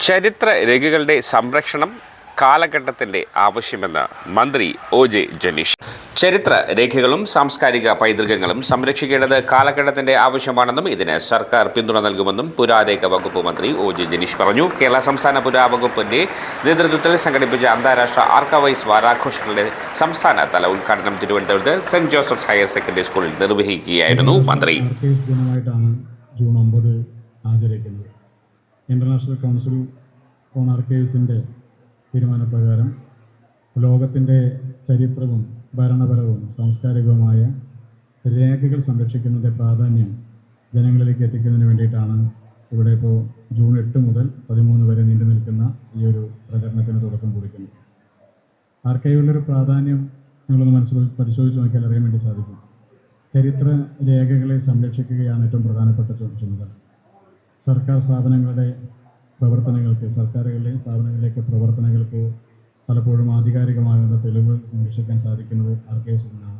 ചരിത്ര രേഖകളുടെ സംരക്ഷണം കാലഘട്ടത്തിൻ്റെ ആവശ്യമെന്ന് മന്ത്രി ഒ.ജെ. ജനീഷ്. ചരിത്ര രേഖകളും സാംസ്കാരിക പൈതൃകങ്ങളും സംരക്ഷിക്കേണ്ടത് കാലഘട്ടത്തിൻ്റെ ആവശ്യമാണെന്നും ഇതിന് സർക്കാർ പിന്തുണ നൽകുമെന്നും പുരാരേഖ വകുപ്പ് മന്ത്രി ഒ.ജെ. ജനീഷ് പറഞ്ഞു. കേരള സംസ്ഥാന പുരാവകുപ്പിൻ്റെ നേതൃത്വത്തിൽ സംഘടിപ്പിച്ച അന്താരാഷ്ട്ര ആർക്കവൈസ് വാരാഘോഷങ്ങളുടെ സംസ്ഥാന തല ഉദ്ഘാടനം തിരുവനന്തപുരത്ത് സെന്റ് ജോസഫ്സ് ഹയർ സെക്കൻഡറി സ്കൂളിൽ നിർവഹിക്കുകയായിരുന്നു മന്ത്രി. ജൂൺ 9 ആചരിക്കുന്നത് ഇൻ്റർനാഷണൽ കൗൺസിൽ ഓൺ ആർക്കൈവ്സിൻ്റെ തീരുമാനപ്രകാരം ലോകത്തിൻ്റെ ചരിത്രവും ഭരണപരവും സാംസ്കാരികവുമായ രേഖകൾ സംരക്ഷിക്കുന്നതിൻ്റെ പ്രാധാന്യം ജനങ്ങളിലേക്ക് എത്തിക്കുന്നതിന് വേണ്ടിയിട്ടാണ് ഇവിടെ ഇപ്പോൾ ജൂൺ 8 മുതൽ 13 വരെ നീണ്ടു നിൽക്കുന്ന ഈ ഒരു പ്രചരണത്തിന് തുടക്കം കുറിക്കുന്നത്. ആർക്കൈവിലൊരു പ്രാധാന്യം നിങ്ങളൊന്ന് പരിശോധിച്ച് നോക്കിയാൽ അറിയാൻ വേണ്ടി സാധിക്കും. ചരിത്ര രേഖകളെ സംരക്ഷിക്കുകയാണ് ഏറ്റവും പ്രധാനപ്പെട്ട ചുമതല. സർക്കാർ സ്ഥാപനങ്ങളുടെ പ്രവർത്തനങ്ങൾക്ക്, സർക്കാരുകളുടെയും സ്ഥാപനങ്ങളിലേക്ക് പ്രവർത്തനങ്ങൾക്ക് പലപ്പോഴും ആധികാരികമാകുന്ന തെളിവുകൾ സംരക്ഷിക്കാൻ സാധിക്കുന്നത് ആർക്കൈവ്സിൽ നിന്നാണ്.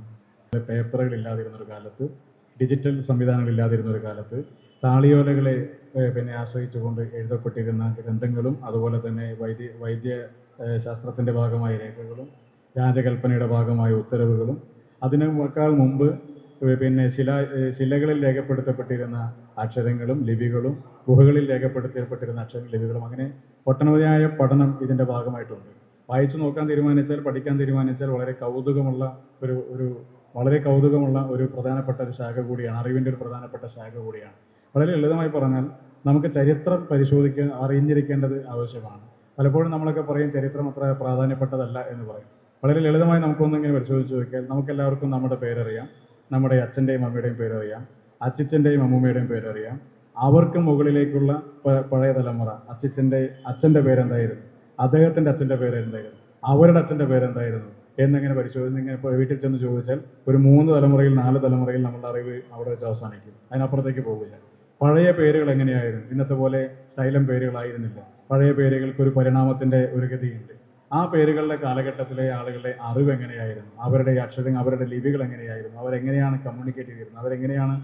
പേപ്പറുകളില്ലാതിരുന്നൊരു കാലത്ത്, ഡിജിറ്റൽ സംവിധാനങ്ങളില്ലാതിരുന്നൊരു കാലത്ത് താളിയോലകളെ ആശ്രയിച്ചുകൊണ്ട് എഴുതപ്പെട്ടിരുന്ന ഗ്രന്ഥങ്ങളും അതുപോലെ തന്നെ വൈദ്യ ശാസ്ത്രത്തിൻ്റെ ഭാഗമായ രേഖകളും രാജകൽപ്പനയുടെ ഭാഗമായ ഉത്തരവുകളും അതിനേക്കാൾ മുമ്പ് ശിലകളിൽ രേഖപ്പെടുത്തപ്പെട്ടിരുന്ന അക്ഷരങ്ങളും ലിപികളും ഗുഹകളിൽ രേഖപ്പെടുത്തപ്പെട്ടിരുന്ന അക്ഷരങ്ങളും ലിപികളും അങ്ങനെ ഒട്ടനവധിയായ പഠനം ഇതിൻ്റെ ഭാഗമായിട്ടുണ്ട്. വായിച്ചു നോക്കാൻ തീരുമാനിച്ചാൽ, പഠിക്കാൻ തീരുമാനിച്ചാൽ വളരെ കൗതുകമുള്ള ഒരു പ്രധാനപ്പെട്ട ഒരു ശാഖ കൂടിയാണ്, അറിവിൻ്റെ ഒരു പ്രധാനപ്പെട്ട ശാഖ കൂടിയാണ്. വളരെ ലളിതമായി പറഞ്ഞാൽ നമുക്ക് ചരിത്രം അറിഞ്ഞിരിക്കേണ്ടത് ആവശ്യമാണ്. പലപ്പോഴും നമ്മളൊക്കെ പറയും ചരിത്രം അത്ര പ്രാധാന്യപ്പെട്ടതല്ല എന്ന് പറയും. വളരെ ലളിതമായി നമുക്കൊന്നിങ്ങനെ പരിശോധിച്ച് നോക്കിയാൽ നമുക്കെല്ലാവർക്കും നമ്മുടെ പേരറിയാം, നമ്മുടെ അച്ഛൻ്റെയും അമ്മയുടെയും പേരറിയാം, അച്ചിച്ചൻ്റെയും അമ്മൂമ്മയുടെയും പേരറിയാം. അവർക്ക് മുകളിലേക്കുള്ള പഴയ തലമുറ അച്ഛൻ്റെ പേരെന്തായിരുന്നു, അദ്ദേഹത്തിൻ്റെ അച്ഛൻ്റെ പേരെന്തായിരുന്നു, അവരുടെ അച്ഛൻ്റെ പേരെന്തായിരുന്നു എന്നിങ്ങനെ ഇങ്ങനെ വീട്ടിൽ ചെന്ന് ചോദിച്ചാൽ ഒരു 3 തലമുറയിൽ 4 തലമുറയിൽ നമ്മളുടെ അറിവ് അവിടെ വെച്ച് അവസാനിക്കും. അതിനപ്പുറത്തേക്ക് പോകില്ല. പഴയ പേരുകൾ എങ്ങനെയായിരുന്നു? ഇന്നത്തെ പോലെ സ്റ്റൈലം പേരുകളായിരുന്നില്ല. പഴയ പേരുകൾക്ക് ഒരു പരിണാമത്തിൻ്റെ ഒരു ഗതിയുണ്ട്. ആ പേരുകളുടെ കാലഘട്ടത്തിലെ ആളുകളുടെ അറിവ് എങ്ങനെയായിരുന്നു, അവരുടെ അക്ഷരങ്ങൾ, അവരുടെ ലിപികൾ എങ്ങനെയായിരുന്നു, അവരെങ്ങനെയാണ് കമ്മ്യൂണിക്കേറ്റ് ചെയ്തിരുന്നത്, അവരെങ്ങനെയാണ്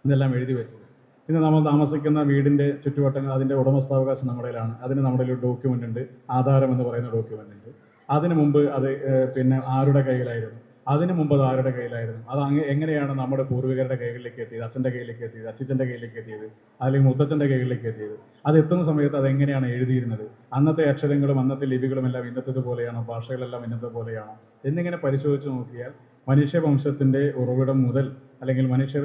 ഇതെല്ലാം എഴുതി വെച്ചത്. ഇന്ന് നമ്മൾ താമസിക്കുന്ന വീടിൻ്റെ ചുറ്റുവട്ടങ്ങൾ, അതിൻ്റെ ഉടമസ്ഥാവകാശം നമ്മുടെയിലാണ്. അതിന് നമ്മുടെ ഒരു ഡോക്യുമെൻ്റ് ഉണ്ട്, ആധാരം എന്ന് പറയുന്ന ഡോക്യുമെൻ്റ് ഉണ്ട്. അതിന് മുമ്പ് അത് ആരുടെ കയ്യിലായിരുന്നു, അതിന് മുമ്പ് അത് ആരുടെ കയ്യിലായിരുന്നു, അത് എങ്ങനെയാണ് നമ്മുടെ പൂർവികരുടെ കൈകളിലേക്ക് എത്തിയത്, അച്ഛൻ്റെ കയ്യിലേക്ക് എത്തിയത്, അച്ഛൻ്റെ കയ്യിലേക്ക് എത്തിയത്, അല്ലെങ്കിൽ മുത്തച്ഛൻ്റെ കയ്യിലേക്ക് എത്തിയത്, അത് എത്തുന്ന സമയത്ത് അതെങ്ങനെയാണ് എഴുതിയിരുന്നത്, അന്നത്തെ അക്ഷരങ്ങളും അന്നത്തെ ലിപികളും എല്ലാം ഇന്നത്തെ പോലെയാണോ, ഭാഷകളെല്ലാം ഇന്നത്തെ പോലെയാണോ എന്നിങ്ങനെ പരിശോധിച്ച് നോക്കിയാൽ മനുഷ്യവംശത്തിൻ്റെ ഉറവിടം മുതൽ, അല്ലെങ്കിൽ മനുഷ്യർ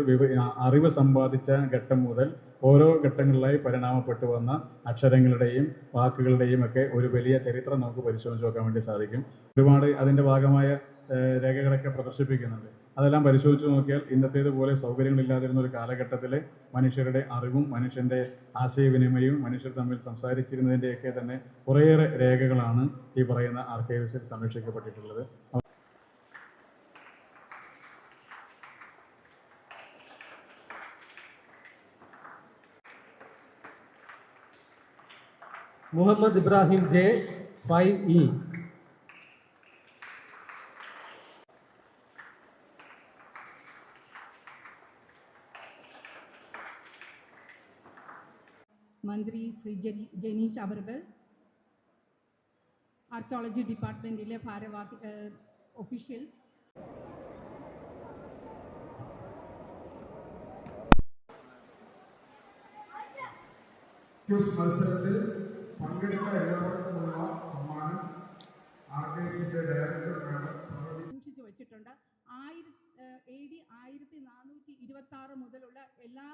അറിവ് സമ്പാദിച്ച ഘട്ടം മുതൽ ഓരോ ഘട്ടങ്ങളിലായി പരിണാമപ്പെട്ടു വന്ന അക്ഷരങ്ങളുടെയും വാക്കുകളുടെയും ഒക്കെ ഒരു വലിയ ചരിത്രം നമുക്ക് പരിശോധിച്ച് നോക്കാൻ വേണ്ടി സാധിക്കും. ഒരുപാട് അതിൻ്റെ ഭാഗമായ രേഖകളൊക്കെ പ്രദർശിപ്പിക്കുന്നുണ്ട്. അതെല്ലാം പരിശോധിച്ച് നോക്കിയാൽ ഇന്നത്തേതുപോലെ സൗകര്യങ്ങളില്ലാതിരുന്ന ഒരു കാലഘട്ടത്തിലെ മനുഷ്യരുടെ അറിവും മനുഷ്യൻ്റെ ആശയവിനിമയവും മനുഷ്യർ തമ്മിൽ സംസാരിച്ചിരുന്നതിൻ്റെയൊക്കെ തന്നെ കുറേയേറെ രേഖകളാണ് ഈ പറയുന്ന ആർക്കൈവ്സിൽ സംരക്ഷിക്കപ്പെട്ടിട്ടുള്ളത്. Muhammad Ibrahim J 5E. മന്ത്രി ശ്രീ ജനീഷ് അവർകൾ, ആർക്കിയോളജി ഡിപ്പാർട്ട്മെൻറ്റിലെ ഒഫീഷ്യൽസ്, മത്സരത്തിൽ പങ്കെടുത്ത എല്ലാവർക്കുമുള്ള സമ്മാനം ആർക്കൈവ്സിന്റെ ഡയറക്ടർ സൂക്ഷിച്ചു വച്ചിട്ടുണ്ട്. AD 1426 മുതലുള്ള എല്ലാ